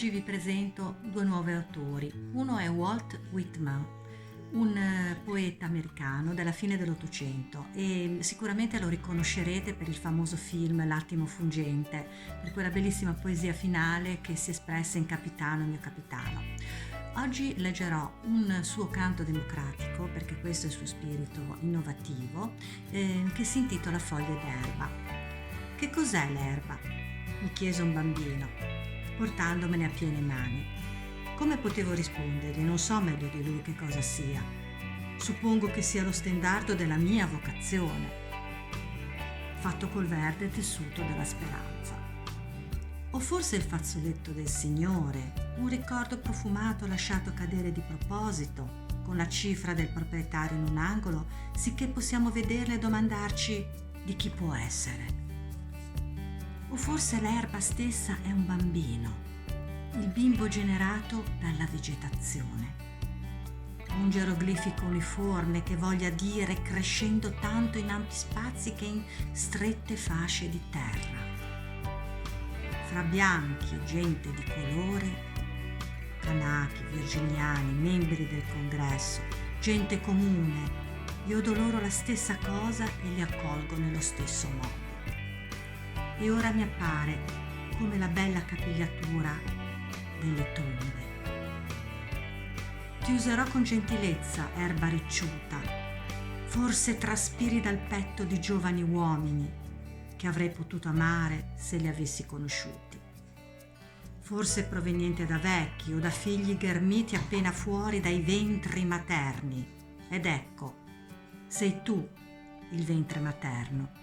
Oggi vi presento due nuovi autori. Uno è Walt Whitman, un poeta americano della fine dell'Ottocento, e sicuramente lo riconoscerete per il famoso film L'attimo fuggente, per quella bellissima poesia finale che si espresse in Capitano, mio capitano. Oggi leggerò un suo canto democratico, perché questo è il suo spirito innovativo, che si intitola Foglie d'erba. Che cos'è l'erba? Mi chiese un bambino, portandomene a piene mani. Come potevo rispondergli? Non so meglio di lui che cosa sia. Suppongo che sia lo stendardo della mia vocazione, fatto col verde tessuto della speranza. O forse il fazzoletto del Signore, un ricordo profumato lasciato cadere di proposito, con la cifra del proprietario in un angolo, sicché possiamo vederle e domandarci di chi può essere. O forse l'erba stessa è un bambino, il bimbo generato dalla vegetazione. Un geroglifico uniforme che voglia dire crescendo tanto in ampi spazi che in strette fasce di terra. Fra bianchi e gente di colore, canachi, virginiani, membri del congresso, gente comune, io do loro la stessa cosa e li accolgo nello stesso modo. E ora mi appare come la bella capigliatura delle tombe. Ti userò con gentilezza, erba ricciuta, forse traspiri dal petto di giovani uomini che avrei potuto amare se li avessi conosciuti. Forse proveniente da vecchi o da figli ghermiti appena fuori dai ventri materni. Ed ecco, sei tu il ventre materno.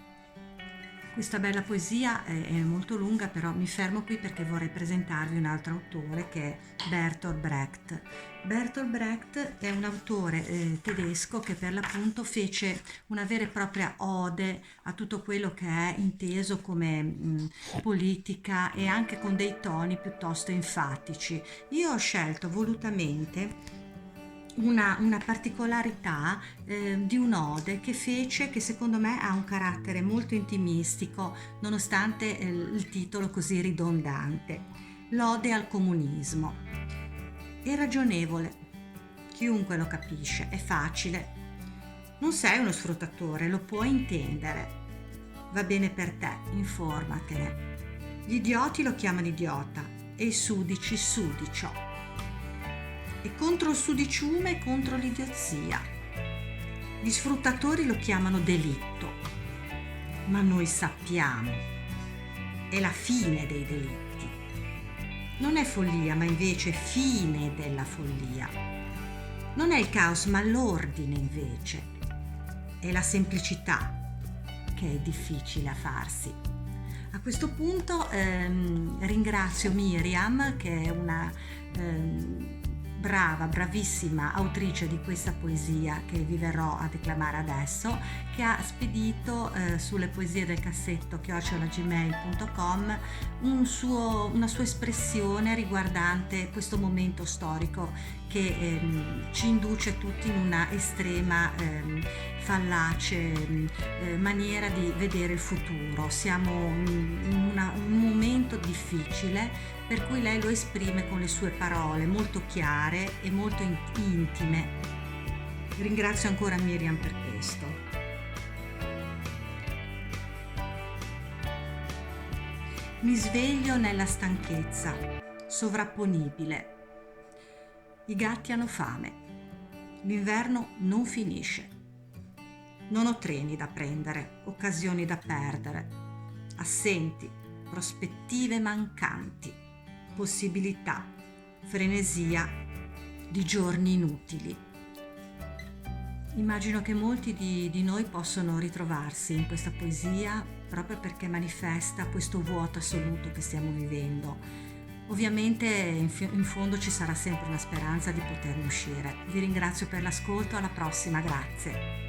Questa bella poesia è molto lunga, però mi fermo qui perché vorrei presentarvi un altro autore che è Bertolt Brecht. Bertolt Brecht è un autore tedesco che per l'appunto fece una vera e propria ode a tutto quello che è inteso come politica, e anche con dei toni piuttosto enfatici. Io ho scelto volutamente una particolarità di un'ode che fece, che secondo me ha un carattere molto intimistico nonostante il titolo così ridondante. L'ode al comunismo. È ragionevole, chiunque lo capisce, è facile. Non sei uno sfruttatore, lo puoi intendere. Va bene per te, informatene. Gli idioti lo chiamano idiota e i sudici sudicio. E contro il sudiciume e contro l'idiozia. Gli sfruttatori lo chiamano delitto, ma noi sappiamo, è la fine dei delitti. Non è follia, ma invece fine della follia. Non è il caos, ma l'ordine invece. È la semplicità che è difficile a farsi. A questo punto ringrazio Miriam, che è una bravissima autrice di questa poesia che vi verrò a declamare adesso, che ha spedito sulle poesie del cassetto @gmail.com una sua espressione riguardante questo momento storico che ci induce tutti in una estrema fallace maniera di vedere il futuro. Siamo in un momento difficile, per cui lei lo esprime con le sue parole molto chiare e molto intime. Ringrazio ancora Miriam per questo. Mi sveglio nella stanchezza, sovrapponibile. I gatti hanno fame. L'inverno non finisce. Non ho treni da prendere, occasioni da perdere, assenti, prospettive mancanti, possibilità, frenesia di giorni inutili. Immagino che molti di noi possono ritrovarsi in questa poesia proprio perché manifesta questo vuoto assoluto che stiamo vivendo. Ovviamente in fondo ci sarà sempre una speranza di poterne uscire. Vi ringrazio per l'ascolto, alla prossima, grazie.